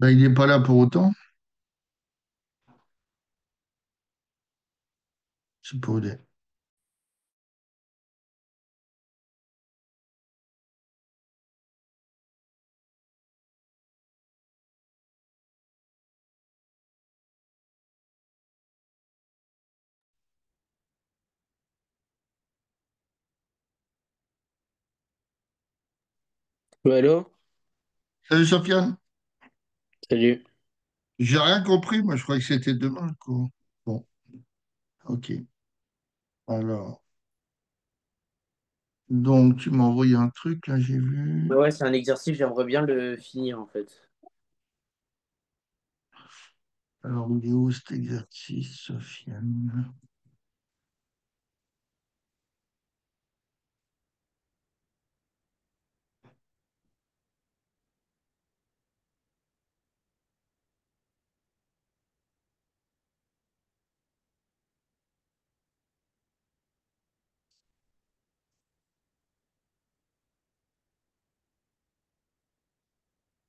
Bah, il n'est pas là pour autant. C'est pas vrai. Ouais, allô? Salut Sofiane. Salut. J'ai rien compris. Moi, je croyais que c'était demain le cours. Bon, ok. Alors, donc, tu m'as envoyé un truc, là, j'ai vu. Ouais, c'est un exercice, j'aimerais bien le finir en fait. Alors, il est où cet exercice, Sofiane?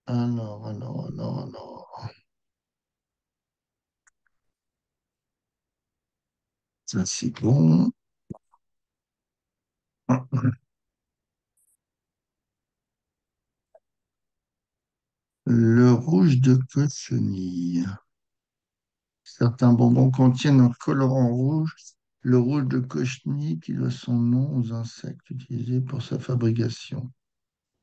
Alors. Ça, c'est bon. Le rouge de cochenille. Certains bonbons contiennent un colorant rouge, le rouge de cochenille qui doit son nom aux insectes utilisés pour sa fabrication.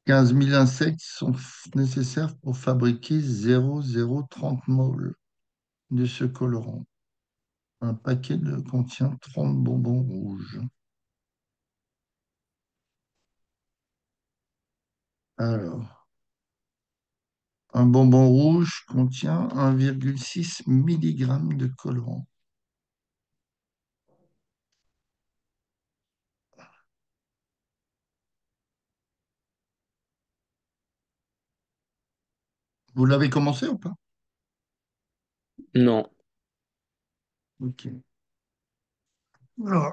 15 000 insectes sont nécessaires pour fabriquer 0,030 mol de ce colorant. Un contient 30 bonbons rouges. Alors, un bonbon rouge contient 1,6 mg de colorant. Vous l'avez commencé ou pas? Non. Ok. Alors,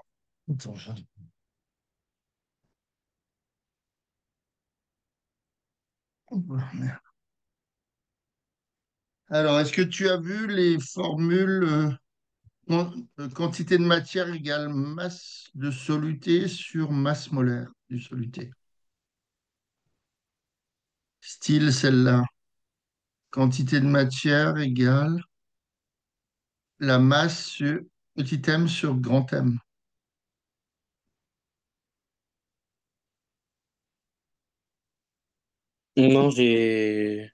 attends, alors, est-ce que tu as vu les formules quantité de matière égale masse de soluté sur masse molaire du soluté? Style celle-là. Quantité de matière égale la masse sur petit m sur grand M. Non, j'ai.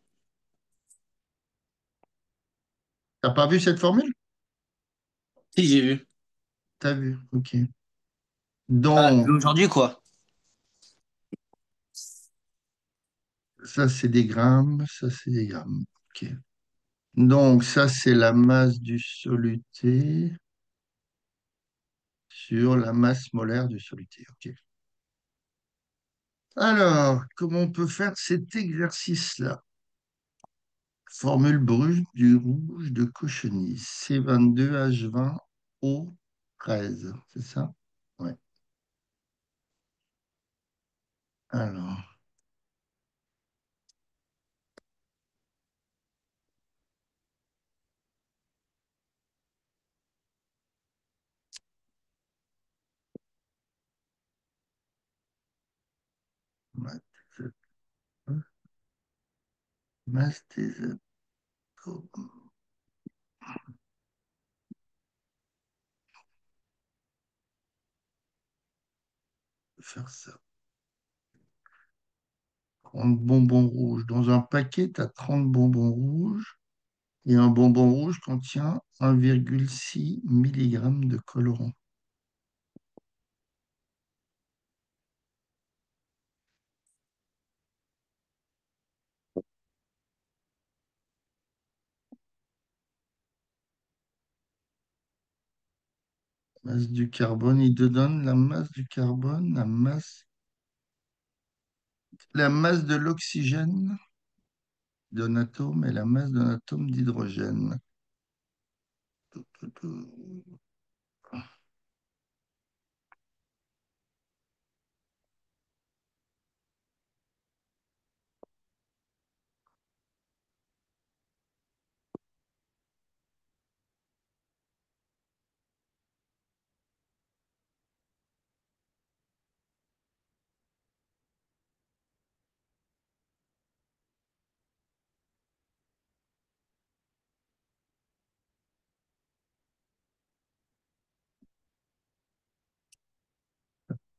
T'as pas vu cette formule? Si, j'ai vu. T'as vu, ok. Ah, Donc, aujourd'hui quoi? ça c'est des grammes, ça c'est des grammes. Ok. Donc, ça c'est la masse du soluté sur la masse molaire du soluté. Ok. Alors, comment on peut faire cet exercice-là? Formule brute du rouge de cochenille. C22H20O13. C'est ça? Ouais. Alors, masse masse des atomes. Faire ça. 30 bonbons rouges. Dans un paquet, tu as 30 bonbons rouges. Et un bonbon rouge contient 1,6 mg de colorant. Masse du carbone, il te donne la masse du carbone, la masse de l'oxygène d'un atome et la masse d'un atome d'hydrogène.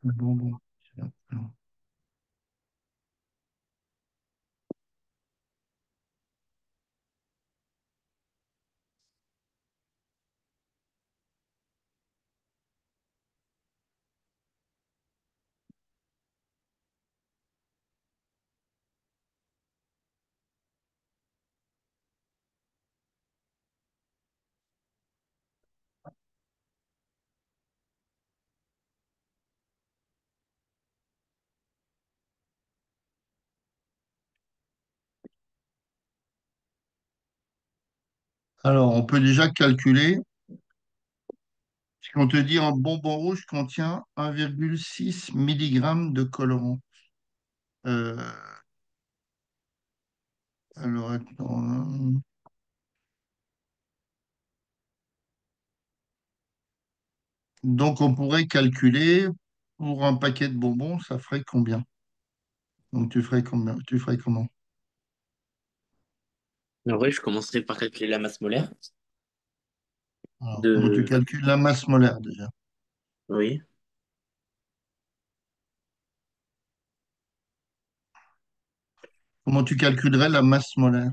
Bonbon. Alors, on peut déjà calculer. Si on te dit un bonbon rouge contient 1,6 mg de colorant. Euh, alors, attends, hein. Donc, on pourrait calculer pour un paquet de bonbons, ça ferait combien? Donc, tu ferais combien? Tu ferais comment? En vrai, je commencerai par calculer la masse molaire Alors, comment tu de... calcules la masse molaire déjà? Oui. Comment tu calculerais la masse molaire?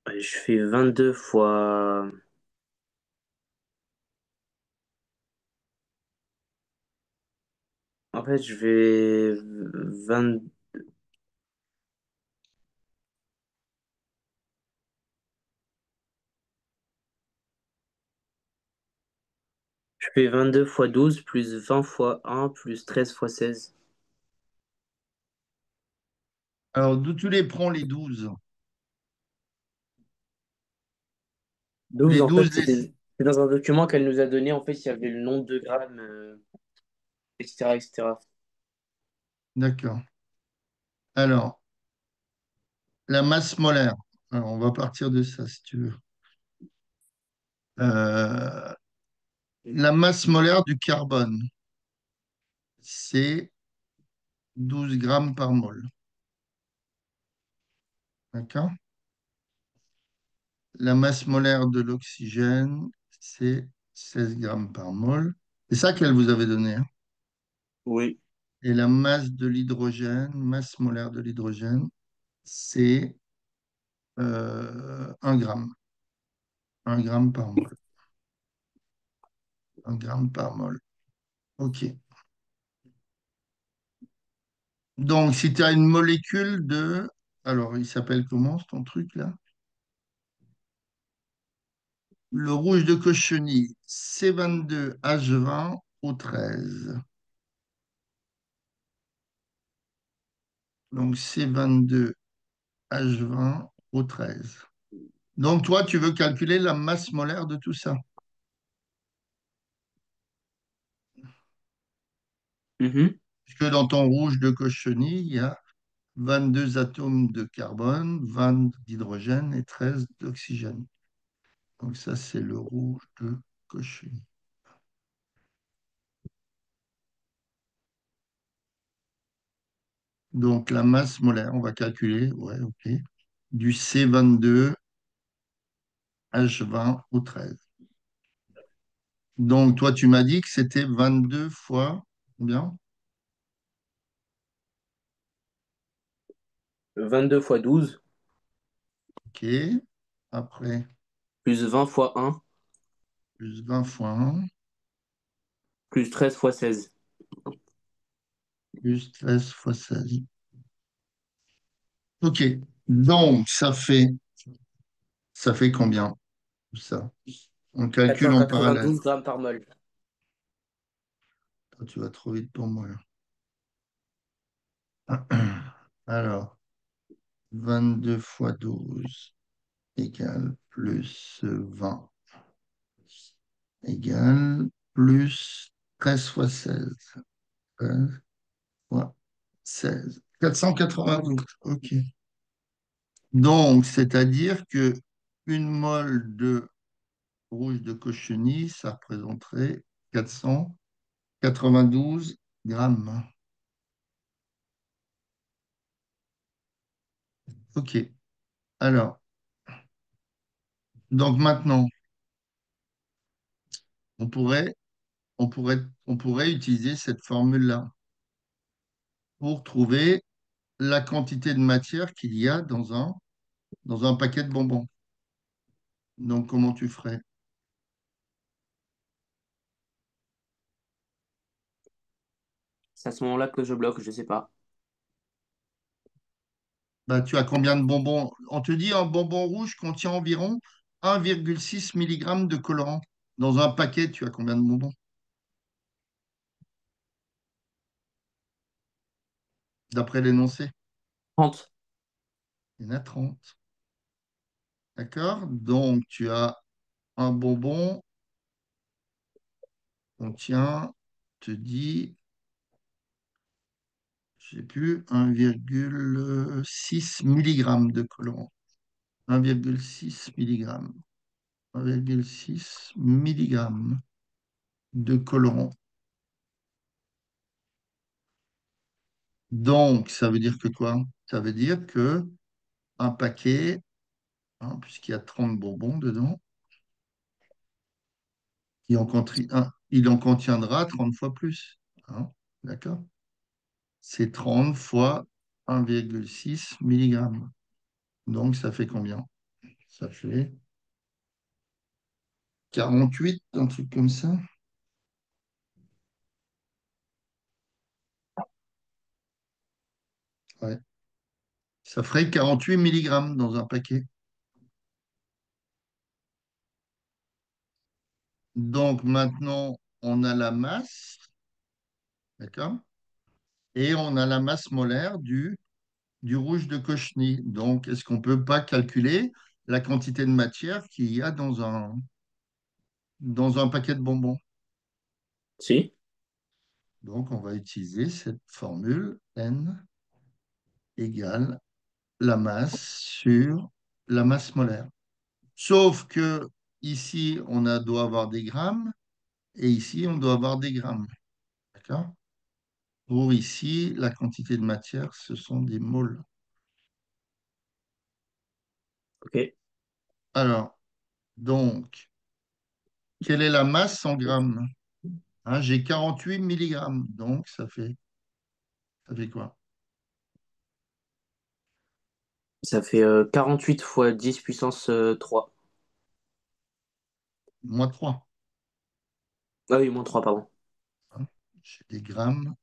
Je fais 22 fois... En fait, je vais 20... Je fais 22 fois 12 plus 20 fois 1 plus 13 fois 16. Alors, d'où tu les prends les 12? 12 Les en fait, 12, c'est dans un document qu'elle nous a donné. En fait, il y avait le nombre de grammes, etc., etc. d'accord. Alors, la masse molaire. Alors, on va partir de ça, si tu veux. Euh, la masse molaire du carbone, c'est 12 grammes par mol. D'accord? La masse molaire de l'oxygène, c'est 16 grammes par mol. C'est ça qu'elle vous avait donné, hein. Oui. Et la masse de l'hydrogène, masse molaire de l'hydrogène, c'est 1 gramme. 1 gramme par mol. 1 gramme par mol. OK. Donc, si tu as une molécule de... Alors, il s'appelle comment, ton truc là? Le rouge de cochenille, C22H20O13. Donc, C22H20O13. Donc, toi, tu veux calculer la masse molaire de tout ça. Mhm. Puisque dans ton rouge de cochenille, il y a 22 atomes de carbone, 20 d'hydrogène et 13 d'oxygène. Donc, ça, c'est le rouge de cochenille. Donc, la masse molaire, on va calculer, ouais, OK, du C22H20O13. Donc, toi, tu m'as dit que c'était 22 fois combien? 22 fois 12 OK. Après, plus 20 fois 1 plus 20 fois 1, plus 13 fois 16. plus 13 fois 16. OK. Donc, ça fait combien, tout ça? On calcule en parallèle. 492 grammes par mol. Toi, tu vas trop vite pour moi, là. Alors, 22 fois 12 égale plus 20 égale plus 13 fois 16. 13 fois 16. 492. OK. Donc, c'est-à-dire que une mole de rouge de cochenille, ça représenterait 492 grammes. OK. Alors, donc maintenant, on pourrait on pourrait utiliser cette formule-là pour trouver la quantité de matière qu'il y a dans un paquet de bonbons. Donc, comment tu ferais? C'est à ce moment-là que je bloque, je sais pas. Bah, tu as combien de bonbons? On te dit un bonbon rouge contient environ 1,6 mg de colorant. Dans un paquet, tu as combien de bonbons? 'D'après l'énoncé? 30. Il y en a 30. D'accord? Donc, tu as un bonbon contient, te dit, je sais plus, 1,6 mg de colorant. 1,6 mg. 1,6 mg de colorant. Donc, ça veut dire que quoi? Ça veut dire que un paquet, puisqu'il y a 30 bonbons dedans, il en contiendra 30 fois plus. Hein, d'accord? C'est 30 fois 1,6 mg. Donc, ça fait combien? Ça fait 48, un truc comme ça. Ouais. Ça ferait 48 milligrammes dans un paquet. Donc, maintenant, on a la masse, d'accord? Et on a la masse molaire du rouge de Kochny. Donc, est-ce qu'on ne peut pas calculer la quantité de matière qu'il y a dans un paquet de bonbons? Si. Donc, on va utiliser cette formule N égale la masse sur la masse molaire. Sauf que ici, doit avoir des grammes et ici, on doit avoir des grammes. D'accord? Pour ici, la quantité de matière, ce sont des moles. Ok. Alors, donc, quelle est la masse en grammes? Hein, j'ai 48 milligrammes, donc ça fait quoi? Ça fait 48 fois 10 puissance 3. Moins 3. Ah oui, -3, pardon. Hein. J'ai des grammes,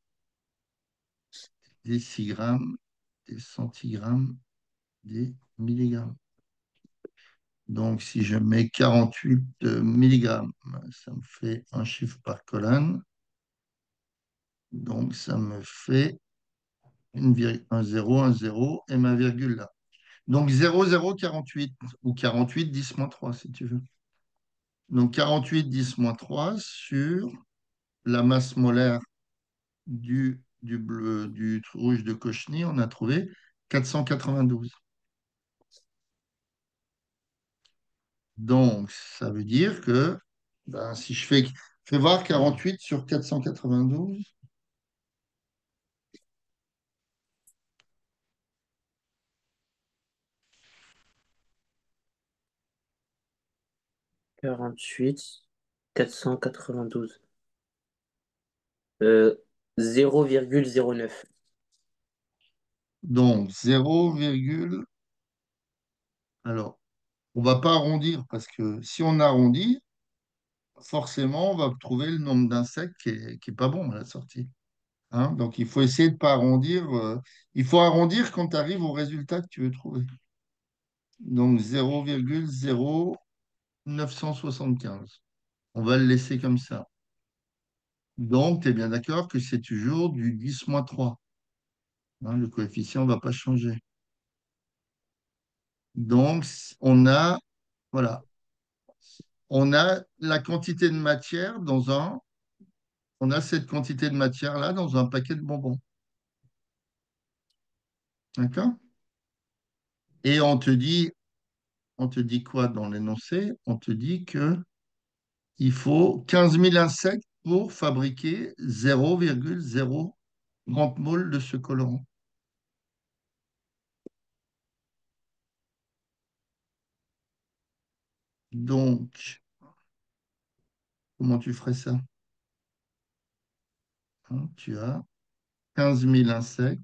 des décigrammes, des centigrammes, des milligrammes. Donc, si je mets 48 milligrammes, ça me fait un chiffre par colonne. Donc, ça me fait un zéro, un zéro et ma virgule là. Donc, 0,048 ou 48 10 moins 3 si tu veux. Donc, 48 10 moins 3 sur la masse molaire du bleu, du rouge de Kochny, on a trouvé 492. Donc, ça veut dire que ben, si fais voir 48 sur 492. 48, 492. Euh, 0,09. Donc, alors, on ne va pas arrondir parce que si on arrondit, forcément, on va trouver le nombre d'insectes qui est pas bon à la sortie. Hein. Donc, il faut essayer de ne pas arrondir. Il faut arrondir quand tu arrives au résultat que tu veux trouver. Donc, 0,0975. On va le laisser comme ça. Donc, tu es bien d'accord que c'est toujours du 10-3. Hein, le coefficient ne va pas changer. Donc, voilà, on a la quantité de matière on a cette quantité de matière-là dans un paquet de bonbons. D'accord? Et on te dit quoi dans l'énoncé? On te dit que il faut 15 000 insectes pour fabriquer 0,030 moles de ce colorant. Donc, comment tu ferais ça? Hein, tu as 15 000 insectes.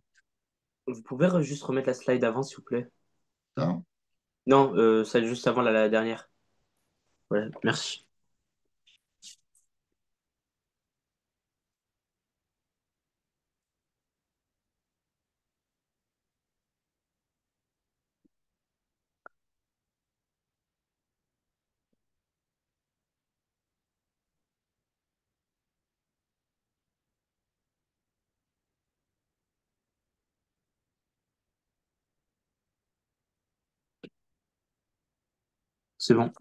Vous pouvez juste remettre la slide avant, s'il vous plaît? Ça. Non, celle juste avant la dernière. Voilà, merci. C'est bon.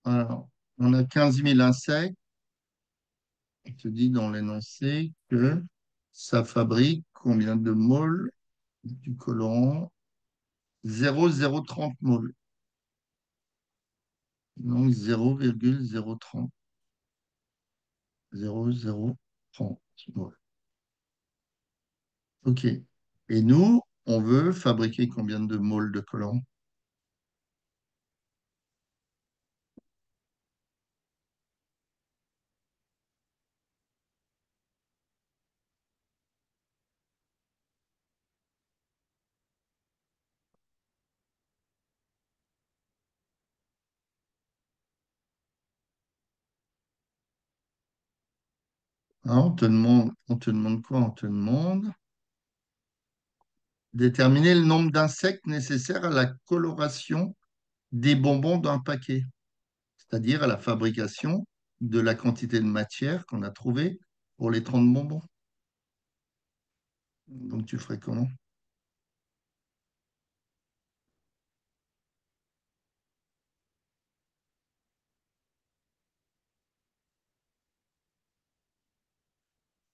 Alors, on a 15 000 insectes. On te dit dans l'énoncé que ça fabrique combien de moles du colorant? 0,030 moles. Donc 0,030. 0,030 moles. OK. Et nous, on veut fabriquer combien de moles de colorant? Hein, on te demande quoi? On te demande déterminer le nombre d'insectes nécessaires à la coloration des bonbons d'un paquet, c'est-à-dire à la fabrication de la quantité de matière qu'on a trouvée pour les 30 bonbons. Donc tu ferais comment?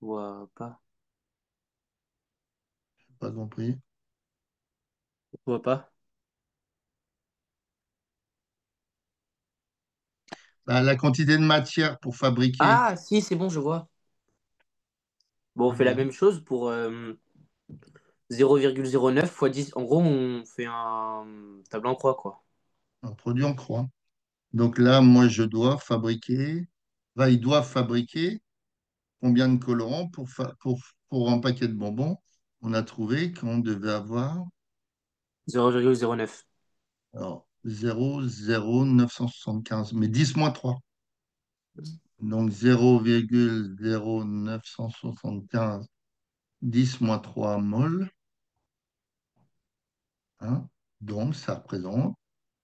Je vois pas. Pas compris. Je vois pas. Bah, la quantité de matière pour fabriquer, Ah, si, c'est bon, je vois. Bon, on fait la bien, même chose pour 0,09 fois 10. En gros, on fait un tableau en croix, quoi. un produit en croix. Donc là, moi, je dois fabriquer, enfin, ils doivent fabriquer combien de colorants pour un paquet de bonbons? On a trouvé qu'on devait avoir 0,09. alors, 0,00975, mais 10 moins 3. Donc 0,0975, 10 moins 3 mol. Hein. Donc ça représente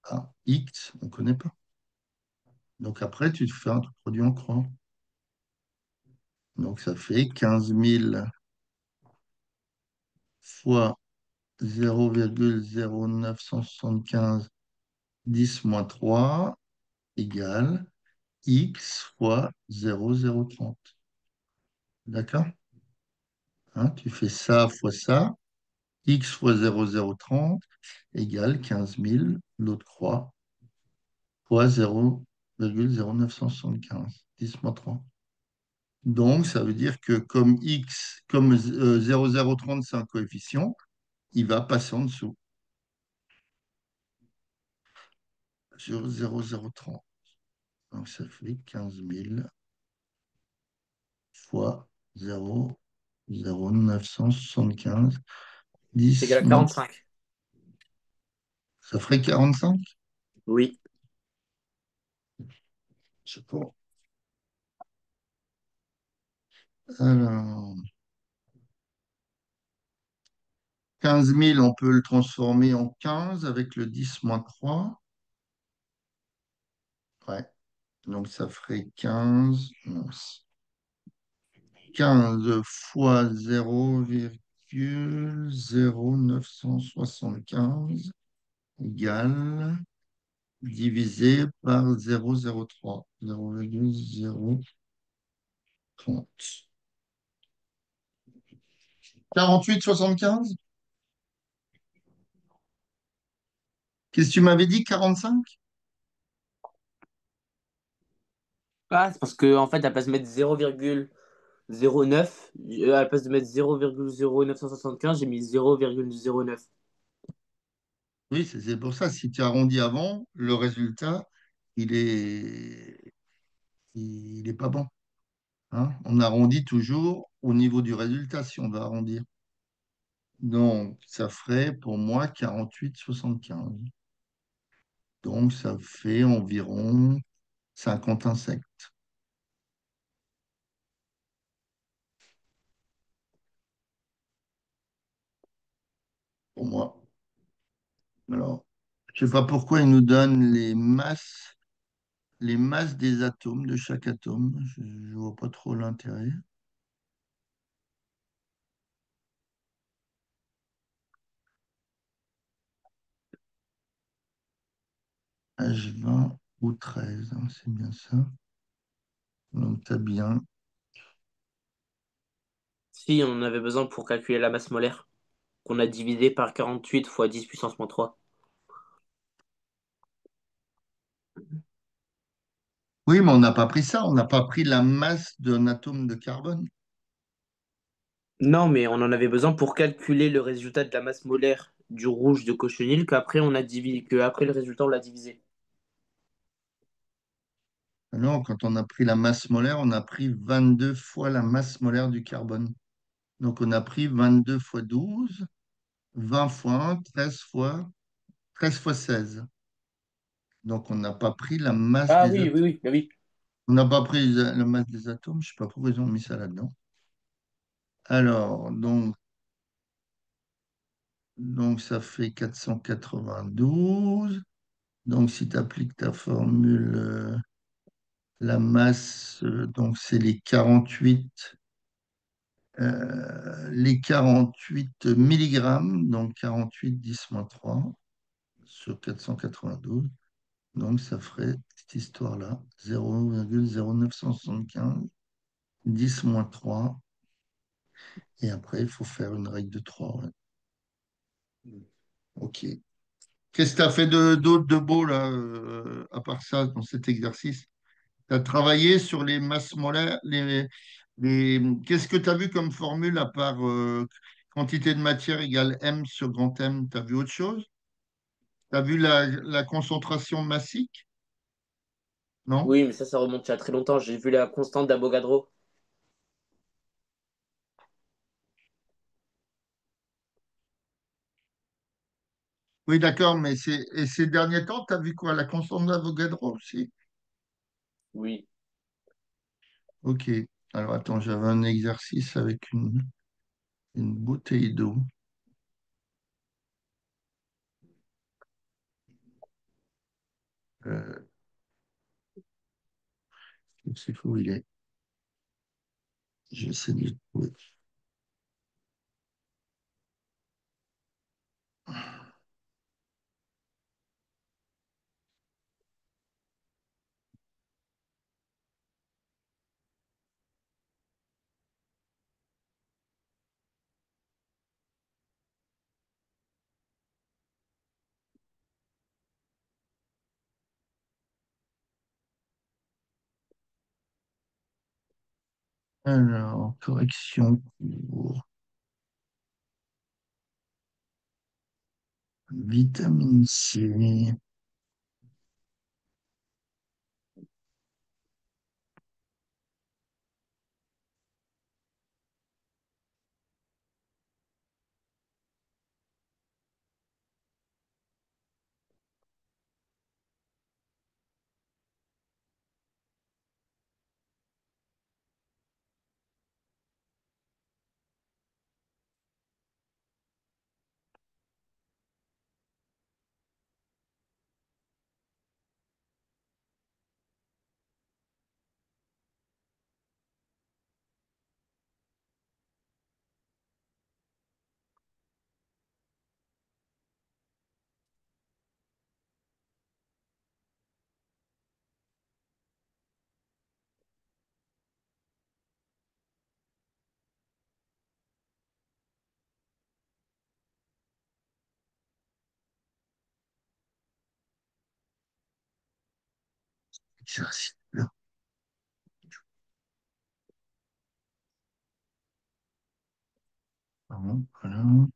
un X, on ne connaît pas. Donc après, tu te fais un produit en croix. Donc ça fait 15 000 fois 0,0975 10 moins 3 égale X fois 0,030. D'accord? Hein, tu fais ça fois ça. X fois 0,030 égale 15 000, l'autre croix, fois 0,0975. 10 moins 3. Donc, ça veut dire que comme X, comme 0,030, c'est un coefficient, il va passer en dessous sur 0,030. Donc, ça fait 15 000 fois 0,0975. C'est égal 10 à moins, 45. ça ferait 45. Oui. Je sais pas. Alors, 15 000, on peut le transformer en 15 avec le 10 moins 3. Ouais. Donc, ça ferait 15. Non, 15 fois 0,0975 égale divisé par 0,03. 0,030. 48,75? Qu'est-ce que tu m'avais dit? 45? Ah, c'est parce que en fait, à la place de mettre 0,09, à la place de mettre 0,0975, j'ai mis 0,09. Oui, c'est pour ça. Si tu arrondis avant, le résultat, il est pas bon. Hein. On arrondit toujours au niveau du résultat si on veut arrondir. Donc, ça ferait pour moi 48,75. Donc, ça fait environ 50 insectes pour moi. Alors, je sais pas pourquoi ils nous donnent les masses des atomes, de chaque atome. Je ne vois pas trop l'intérêt. H20 ou 13, hein, c'est bien ça. Donc, tu as bien. Si on en avait besoin pour calculer la masse molaire, qu'on a divisé par 48 fois 10 puissance moins 3. Oui, mais on n'a pas pris ça. On n'a pas pris la masse d'un atome de carbone. Non, mais on en avait besoin pour calculer le résultat de la masse molaire du rouge de cochineal qu'après on a divisé, qu'après le résultat on l'a divisé. Alors, quand on a pris la masse molaire, on a pris 22 fois la masse molaire du carbone. Donc, on a pris 22 fois 12, 20 fois 1, 13 fois 16. Donc, on n'a pas pris la masse Ah des oui, atomes. oui, oui, bah oui. On n'a pas pris la masse des atomes. Je ne sais pas pourquoi ils ont mis ça là-dedans. Alors, donc ça fait 492. Donc, si tu appliques ta formule, la masse, donc c'est les 48 milligrammes, donc 48 10-3 sur 492. Donc, ça ferait cette histoire-là, 0,0975, 10-3. Et après, il faut faire une règle de 3. Ouais. OK. Qu'est-ce que tu as fait d'autre de beau, là, à part ça, dans cet exercice? Tu as travaillé sur les masses molaires, qu'est-ce que tu as vu comme formule à part quantité de matière égale M sur grand M? Tu as vu autre chose? Tu as vu la concentration massique? Non? Oui, mais ça remonte il y a très longtemps. J'ai vu la constante d'Avogadro. Oui, d'accord, mais et ces derniers temps, tu as vu quoi? La constante d'Avogadro aussi? Oui. Ok. Alors attends, j'avais un exercice avec une bouteille d'eau. Euh, je sais pas où il est. J'essaie de le trouver. Alors, correction pour vitamine C. Exercice. Là. Pardon, voilà.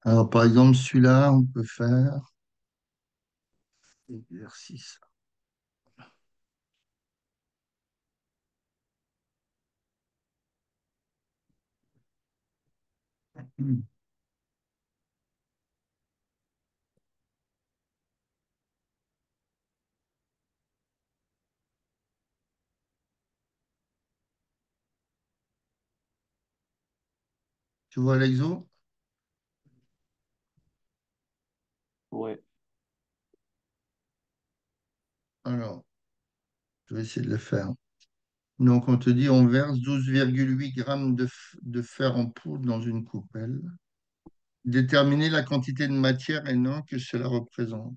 Alors, par exemple, celui-là, on peut faire exercice. Hmm. Tu vois l'exo? Ouais. Alors, je vais essayer de le faire. Donc, on te dit, on verse 12,8 grammes de fer en poudre dans une coupelle. Déterminer la quantité de matière et non que cela représente.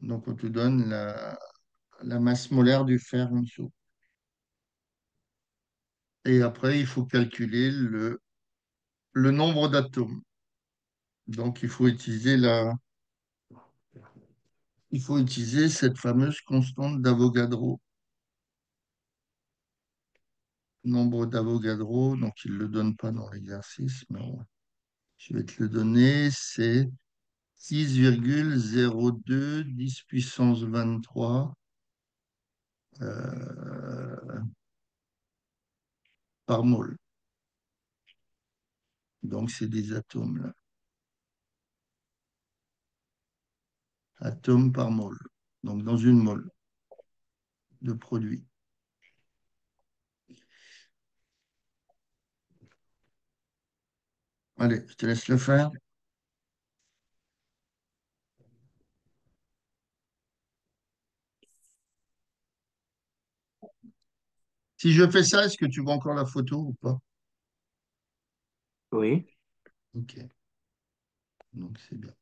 Donc, on te donne la masse molaire du fer en dessous. Et après, il faut calculer le nombre d'atomes. Donc, il faut utiliser cette fameuse constante d'Avogadro. Nombre d'Avogadro, donc il ne le donne pas dans l'exercice, mais je vais te le donner, c'est 6,02 10 puissance 23 par mole. Donc, c'est des atomes, là. Atomes par mole. Donc, dans une mole de produit. Allez, je te laisse le faire. Si je fais ça, est-ce que tu vois encore la photo ou pas? Oui. Ok, donc c'est bien.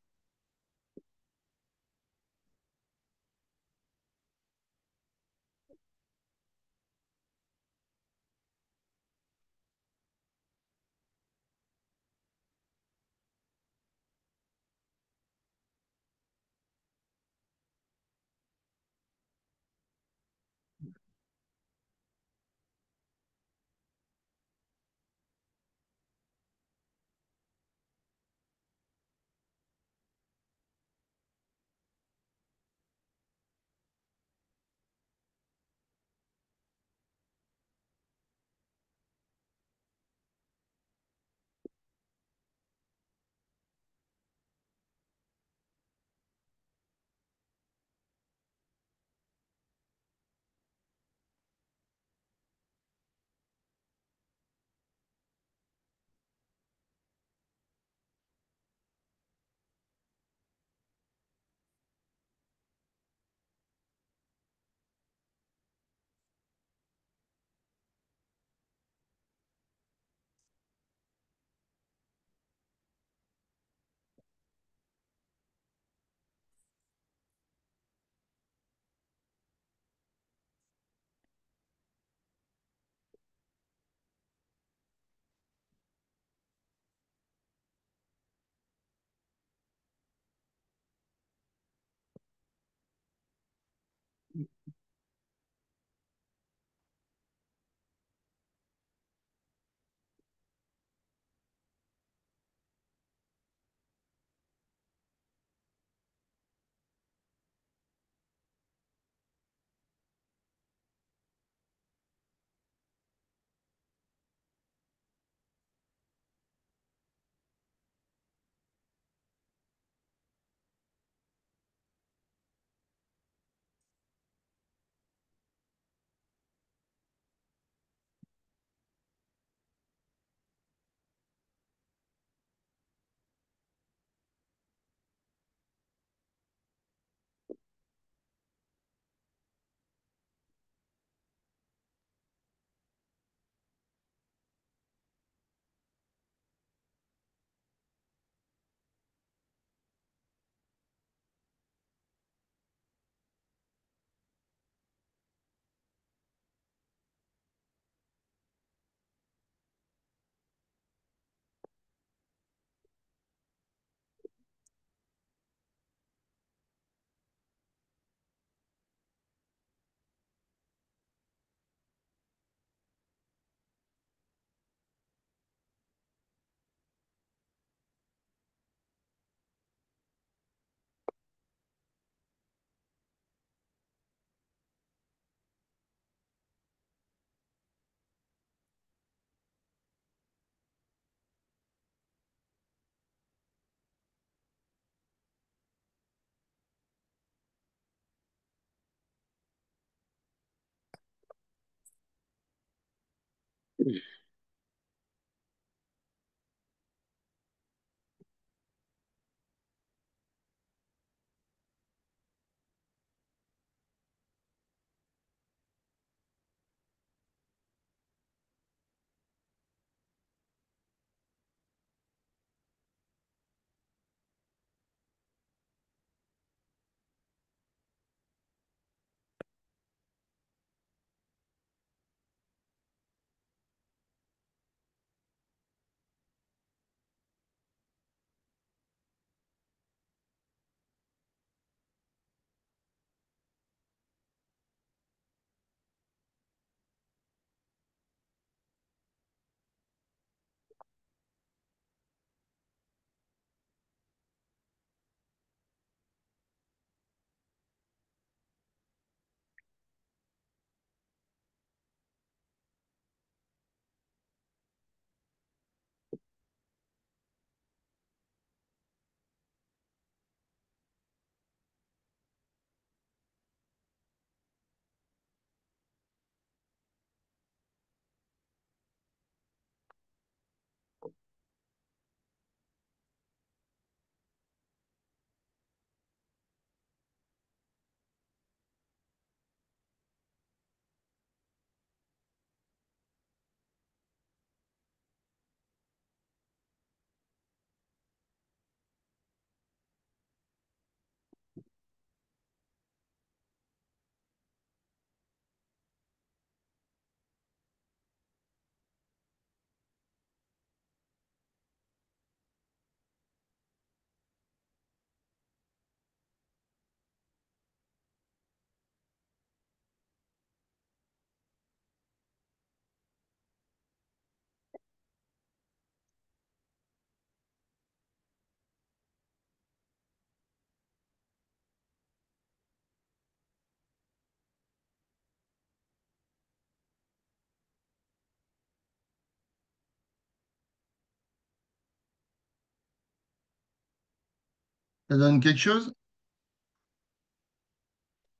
Ça donne quelque chose?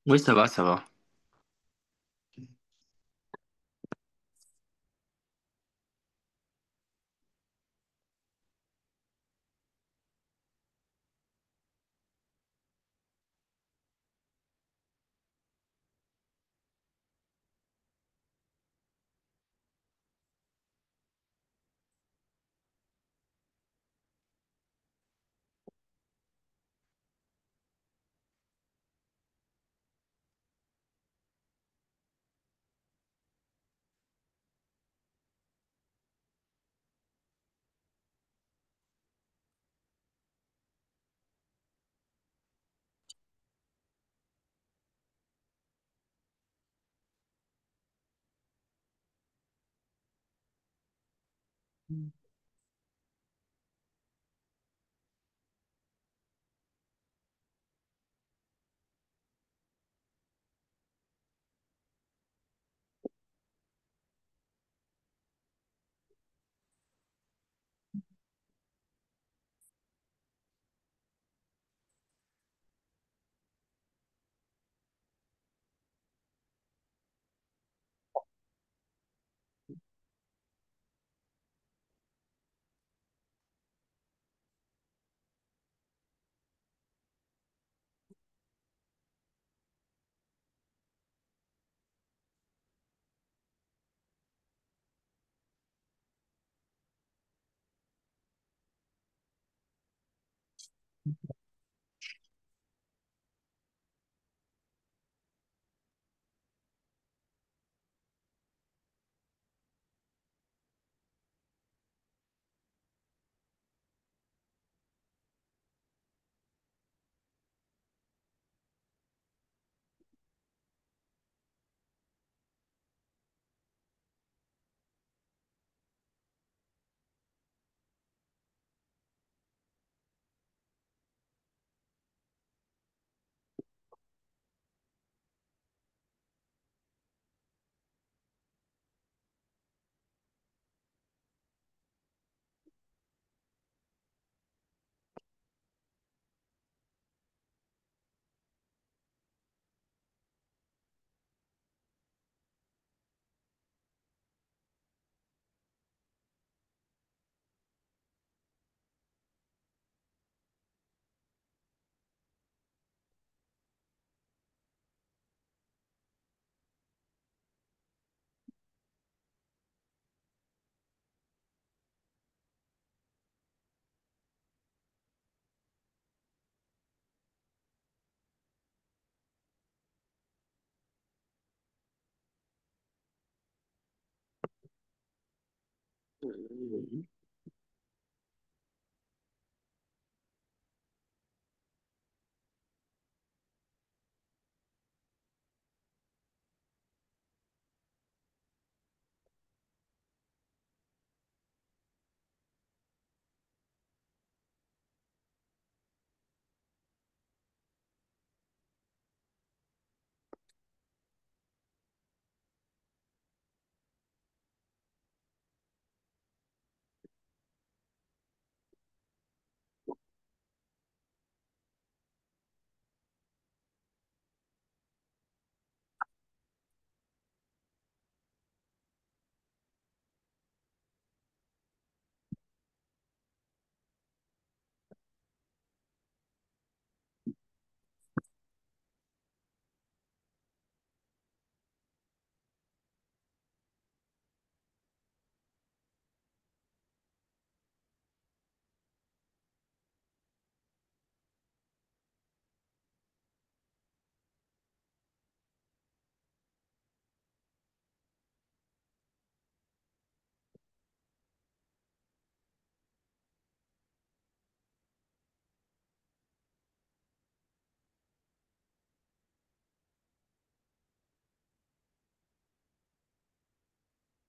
Oui, ça va, ça va.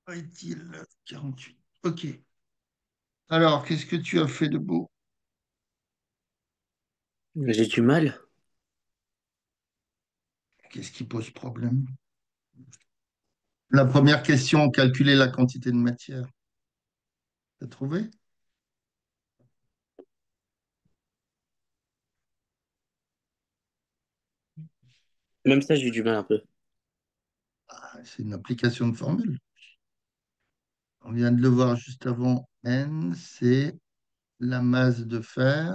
Est-il 48? Ok. Alors, qu'est-ce que tu as fait de beau? J'ai du mal. Qu'est-ce qui pose problème? La première question, calculer la quantité de matière. T'as trouvé? Même ça, j'ai du mal un peu. Ah, c'est une application de formule. On vient de le voir juste avant. N, c'est la masse de fer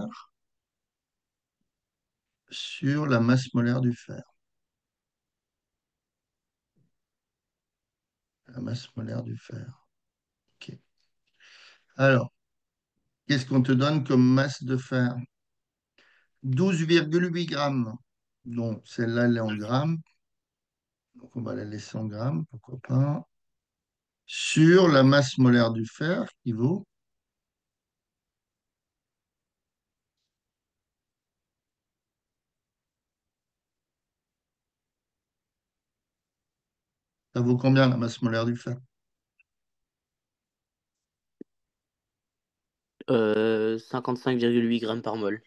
sur la masse molaire du fer. La masse molaire du fer. Ok. Alors, qu'est-ce qu'on te donne comme masse de fer? 12,8 grammes. Donc, celle-là, elle est en grammes. Donc, on va la laisser en grammes, pourquoi pas. Sur la masse molaire du fer, qui vaut, ça vaut combien la masse molaire du fer? 55,8 grammes par mol.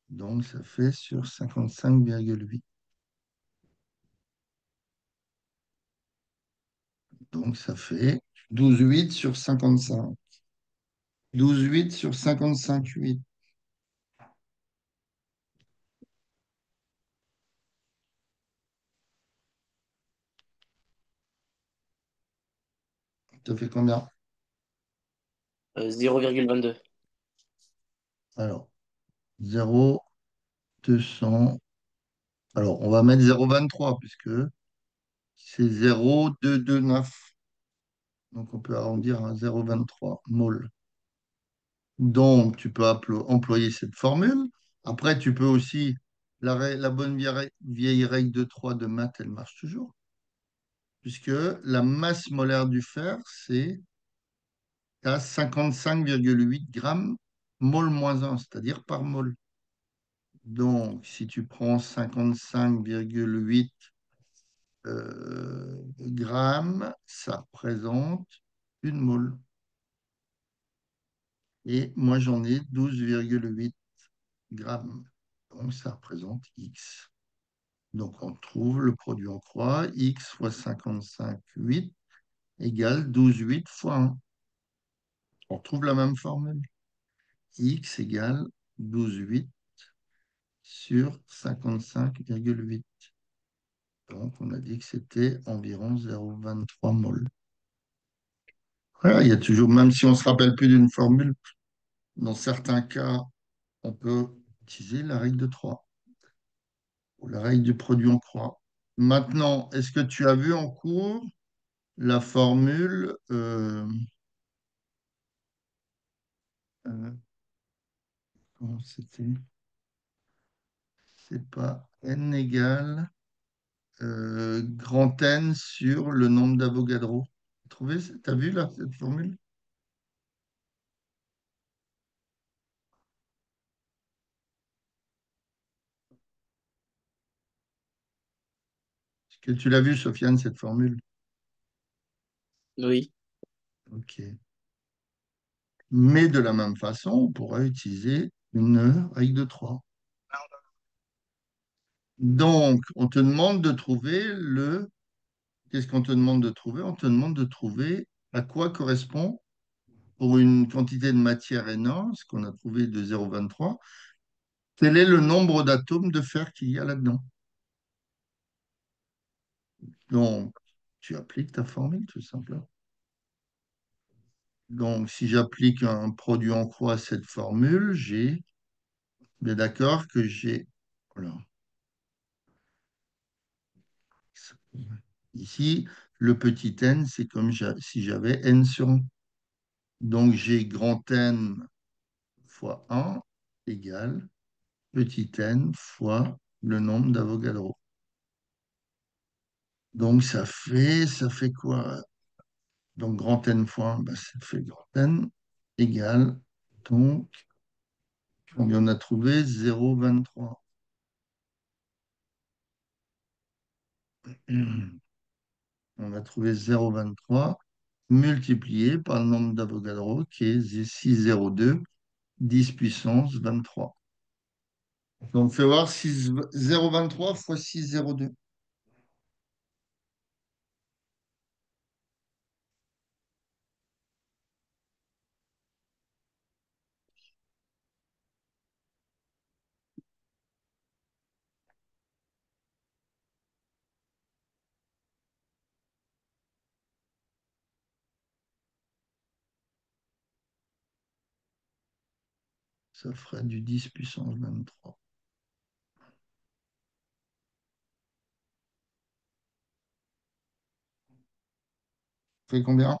Donc, ça fait sur 55,8. Donc, ça fait 12,8 sur 55. 12,8 sur 55,8. Ça fait combien? 0,22. Alors, 0, 200. Alors, on va mettre 0,23 puisque c'est 0,229. Donc, on peut arrondir à 0,23 mol. Donc, tu peux employer cette formule. Après, tu peux aussi, la bonne vieille règle de 3 de maths, elle marche toujours, puisque la masse molaire du fer, c'est à 55,8 grammes mol moins 1, c'est-à-dire par mol. Donc, si tu prends 55,8 grammes, ça représente une mole. Et moi, j'en ai 12,8 grammes. Donc, ça représente X. Donc, on trouve le produit en croix, X fois 55,8 égale 12,8 fois 1. On retrouve la même formule. X égale 12,8 sur 55,8. Donc, on a dit que c'était environ 0,23 mol. Voilà, il y a toujours, même si on ne se rappelle plus d'une formule, dans certains cas, on peut utiliser la règle de 3 ou la règle du produit en croix. Maintenant, est-ce que tu as vu en cours la formule, euh, comment c'était? C'est pas n égale grand N sur le nombre d'Avogadro. T'as vu là cette formule? Que tu l'as vu, Sofiane, cette formule? Oui, OK. Mais de la même façon, on pourrait utiliser une règle de 3. Donc, on te demande de trouver le... Qu'est-ce qu'on te demande de trouver? On te demande de trouver à quoi correspond, pour une quantité de matière énorme, ce qu'on a trouvé de 0,23, quel est le nombre d'atomes de fer qu'il y a là-dedans? Donc, tu appliques ta formule, tout simplement. Donc, si j'applique un produit en croix à cette formule, j'ai bien d'accord que j'ai... Voilà. Ici, le petit n, c'est comme si j'avais n sur 1. Donc, j'ai grand N fois 1 égale petit n fois le nombre d'Avogadro. Donc, ça fait quoi? Donc, grand N fois 1, bah, ça fait grand N égale, donc, on a trouvé 0,23. On a trouvé 0,23 multiplié par le nombre d'Avogadro qui est 6,02, 10 puissance 23. Donc, fais voir 0,23 fois 6,02. Ça ferait du 10 puissance 23. Ça fait combien?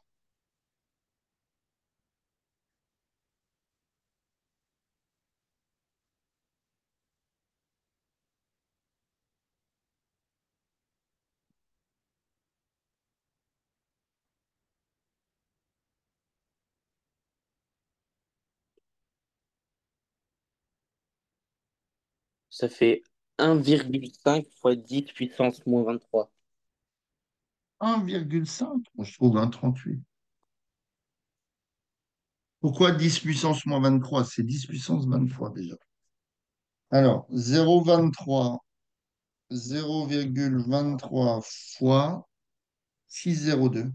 ça fait 1,5 fois 10 puissance moins 23. 1,5. Moi, je trouve 1,38. Pourquoi 10 puissance moins 23? C'est 10 puissance 23 déjà. Alors, 0,23, 0,23 fois 6,02.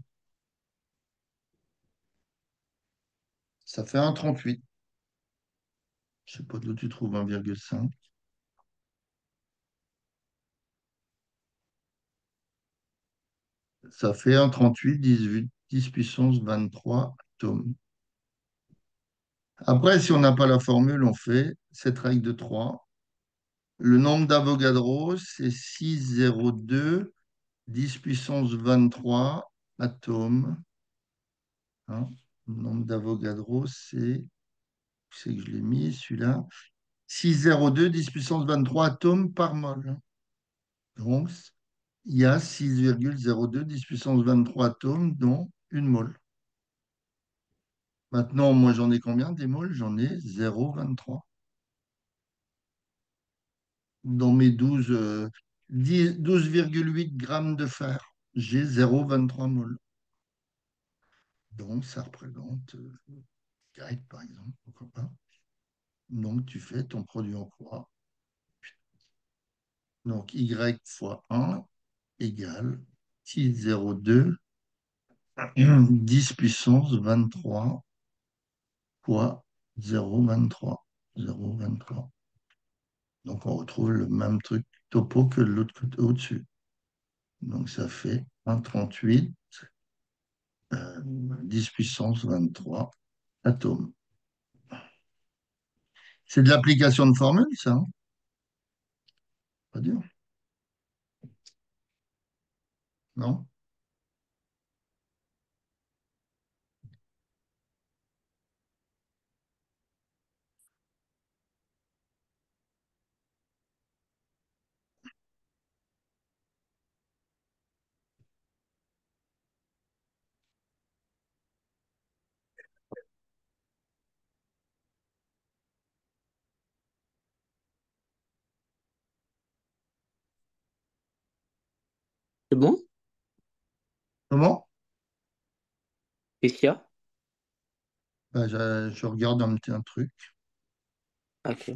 Ça fait 1,38. Je sais pas d'où tu trouves 1,5. Ça fait 1,38, 18, 10 puissance 23 atomes. Après, si on n'a pas la formule, on fait cette règle de 3. Le nombre d'Avogadro, c'est 6,02, 10 puissance 23 atomes. Hein. Le nombre d'Avogadro, c'est que je l'ai mis, celui-là. 6,02, 10 puissance 23 atomes par mol. Donc, il y a 6,02, 10 puissance 23 atomes, dont une mole. Maintenant, moi, j'en ai combien des moles? J'en ai 0,23. Dans mes 12,8 grammes de fer, j'ai 0,23 moles. Donc, ça représente Y, par exemple, pourquoi pas. Donc, tu fais ton produit en croix. Donc, Y fois 1 égale 6,02 10 puissance 23 fois 0,23. 0,23. Donc, on retrouve le même truc topo que l'autre côté au-dessus. Donc, ça fait 1,38 10 puissance 23 atomes. C'est de l'application de formule, ça, hein. Pas dur, non? C'est bon? Comment? Qu'est-ce qu'il y a? Bah, je regarde un truc. Ok.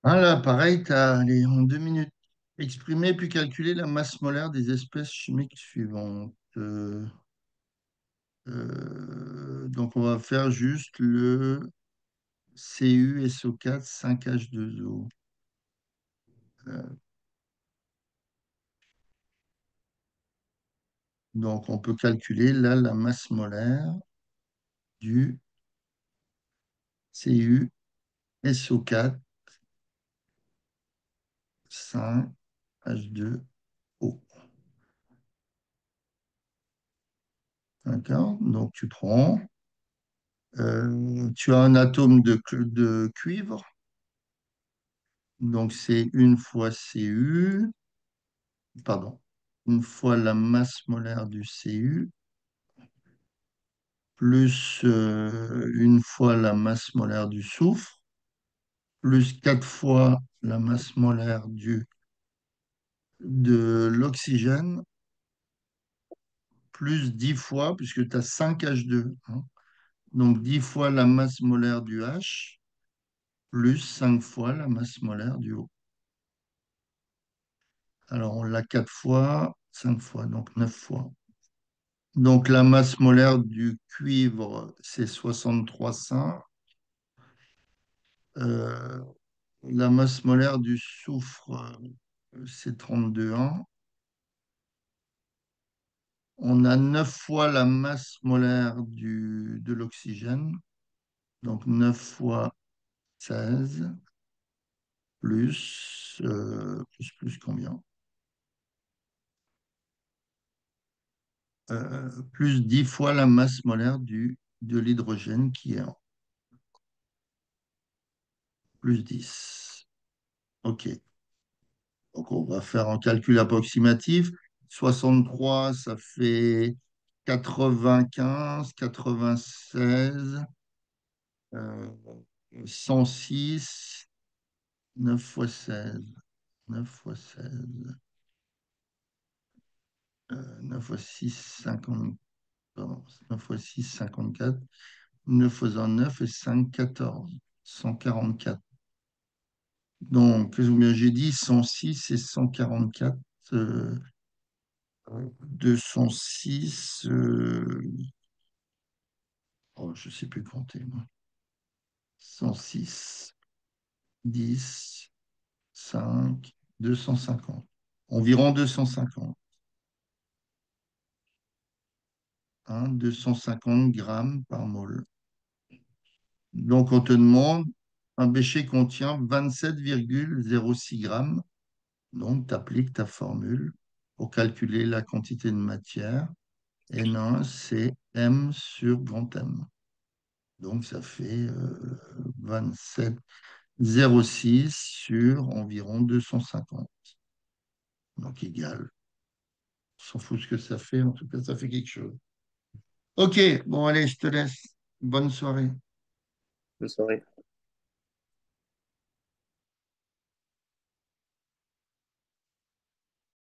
Ah là, pareil, tu as, allez, en 2 minutes, exprimer puis calculer la masse molaire des espèces chimiques suivantes. Donc, on va faire juste le CuSO4 5H2O. Euh, donc, on peut calculer là la masse molaire du CuSO4 5H2O. D'accord? Donc, tu as un atome de cuivre, donc c'est une fois Cu, pardon, une fois la masse molaire du Cu, plus une fois la masse molaire du soufre, plus 4 fois la masse molaire de l'oxygène, plus 10 fois, puisque tu as 5H2, hein, donc 10 fois la masse molaire du H, plus 5 fois la masse molaire du O. Alors, on l'a 4 fois, 5 fois, donc 9 fois. Donc, la masse molaire du cuivre, c'est 63,5. Euh, la masse molaire du soufre, c'est 32,1. On a 9 fois la masse molaire de l'oxygène, donc 9 fois 16, plus combien? Plus 10 fois la masse molaire de l'hydrogène qui est en plus 10. OK. Donc, on va faire un calcul approximatif. 63, ça fait 95, 96, euh, 106, 9 fois 16. 9 fois 16. 9 fois 6, 50, pardon, 9 fois 6, 54. 9 fois 9 et 5, 14. 144. Donc, combien j'ai dit 106 et 144. 206. Oh, je ne sais plus compter, moi. 106, 10, 5, 250. Environ 250. Hein, 250 grammes par mol. Donc, on te demande, un bécher contient 27,06 grammes. Donc, tu appliques ta formule pour calculer la quantité de matière. N1, c'est M sur grand M. Donc, ça fait 27,06 sur environ 250. Donc, égal. On s'en fout ce que ça fait. En tout cas, ça fait quelque chose. OK. Bon, allez, je te laisse. Bonne soirée. Bonne soirée.